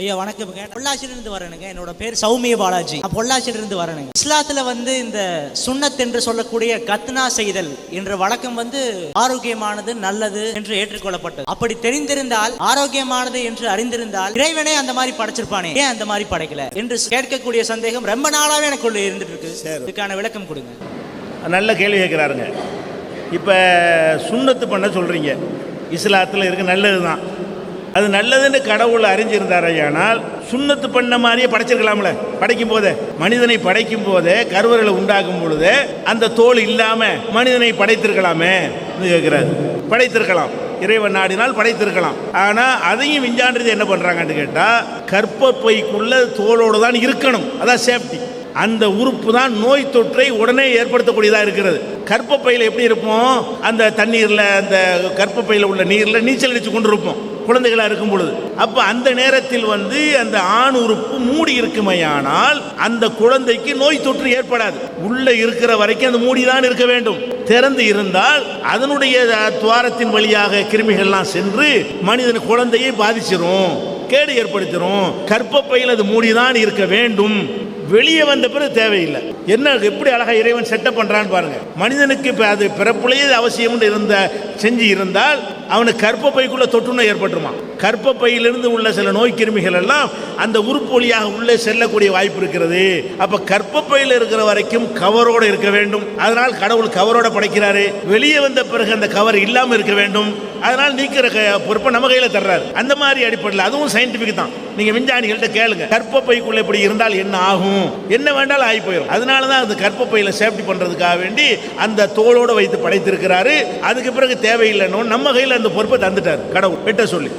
ஐயா வணக்கம்ங்க. பொள்ளாச்சியிலிருந்து வரணுங்க. என்னோட பேர் சௌமிய பாலாஜி. பொள்ளாச்சியிலிருந்து வரணுங்க. இஸ்லாத்துல இந்த சுன்னத் என்று சொல்லக்கூடிய கத்னா செய்தல் என்ற வழக்கம் ஆரோக்கியமானது, நல்லது என்று ஏற்றுக்கொள்ளப்பட்டது. அப்படி தெரிந்திருந்தால், ஆரோக்கியமானது என்று அறிந்திருந்தால், இறைவனே அந்த மாதிரி படைச்சிருப்பானே, ஏன் அந்த மாதிரி படைக்கல என்று கேட்கக்கூடிய சந்தேகம் ரொம்ப நாளாவே எனக்குள்ள இருந்துட்டு இருக்கு. இதுக்கான விளக்கம் கொடுங்க. நல்ல கேள்வி கேட்குறாருங்க. இப்போ சுன்னத்து பண்ண சொல்கிறீங்க, இஸ்லாத்தில் இருக்க நல்லது தான். அது நல்லதுன்னு கடவுள் அறிஞ்சிருந்தாரையானால் சுன்னத்து பண்ண மாதிரியே படைச்சிருக்கலாம்ல. படைக்கும் போதே, மனிதனை படைக்கும் போதே, கருவறையில் உண்டாக்கும் பொழுதே அந்த தோல் இல்லாமல் மனிதனை படைத்திருக்கலாமே கேட்குறாரு. படைத்திருக்கலாம், இறைவன் நாடினால் படைத்திருக்கலாம். ஆனால் அதையும் விஞ்ஞானத்தை என்ன பண்ணுறாங்கன்னு கேட்டால், கர்ப்பப்பைக்குள்ள தோலோடு தான் இருக்கணும். அதான் சேஃப்டி. அந்த உறுப்பு தான் நோய் தொற்றை உடனே ஏற்படுத்தக்கூடியதாக இருக்கிறது. கர்ப்பப்பையில் எப்படி இருப்போம், அந்த தண்ணீரில், அந்த கர்ப்பப்பையில் உள்ள நீரில் நீச்சல் அடித்து கொண்டு இருப்போம் குழந்தைகளாக இருக்கும் பொழுது. அப்போ அந்த நேரத்தில் அந்த ஆண் உறுப்பு மூடி இருக்குமையானால் அந்த குழந்தைக்கு நோய் தொற்று ஏற்படாது. உள்ளே இருக்கிற வரைக்கும் அந்த மூடி தான் இருக்க வேண்டும். திறந்து இருந்தால் அதனுடைய துவாரத்தின் வழியாக கிருமிகள்லாம் சென்று மனிதன் குழந்தையை பாதிச்சிரும், கேடு ஏற்படுத்திடும். கர்ப்பப்பையில் அது மூடிதான் இருக்க வேண்டும். வெளியே வந்த பிறகு தேவையில்லை. என்ன எப்படி அழகா இறைவன் செட்டப் பண்றான்னு பாருங்க. மனிதனுக்கு இப்போ அது பிறப்புலேயே அவசியம் செஞ்சு இருந்தால் அவனுக்கு கர்ப்பப்பைக்குள்ள தொற்றுநோய் ஏற்பட்டுருமா. கர்ப்பப்பையிலிருந்து உள்ள சில நோய் கிருமிகள் எல்லாம் அந்த உறுப்பு வழியாக உள்ளே செல்லக்கூடிய வாய்ப்பு இருக்கிறது. அப்ப கர்ப்பப்பையில் இருக்கிற வரைக்கும் கவரோடு இருக்க வேண்டும். அதனால் கடவுள் கவரோட படைக்கிறாரு. வெளியே வந்த பிறகு அந்த கவர் இல்லாமல் இருக்க வேண்டும். அதனால் நீக்கிற பொறுப்பை நம்ம கையில் தர்றாரு. அந்த மாதிரி அடிப்படையில் அதுவும் சயின்டிபிக் தான். நீங்க விஞ்ஞானிகள்கிட்ட கேளுங்க, கர்ப்பப்பைக்குள்ள இப்படி இருந்தால் என்ன ஆகும், என்ன வேண்டாலும் ஆகி போயிடும். அதனால தான் அந்த கர்ப்பப்பையில சேஃப்டி பண்றதுக்காக வேண்டி அந்த தோளோடு வைத்து படைத்திருக்கிறாரு. அதுக்கு பிறகு தேவையில்லைன்னு நம்ம கையில் அந்த பொறுப்பை தந்துட்டார் கடவுள் வெட்ட சொல்லி.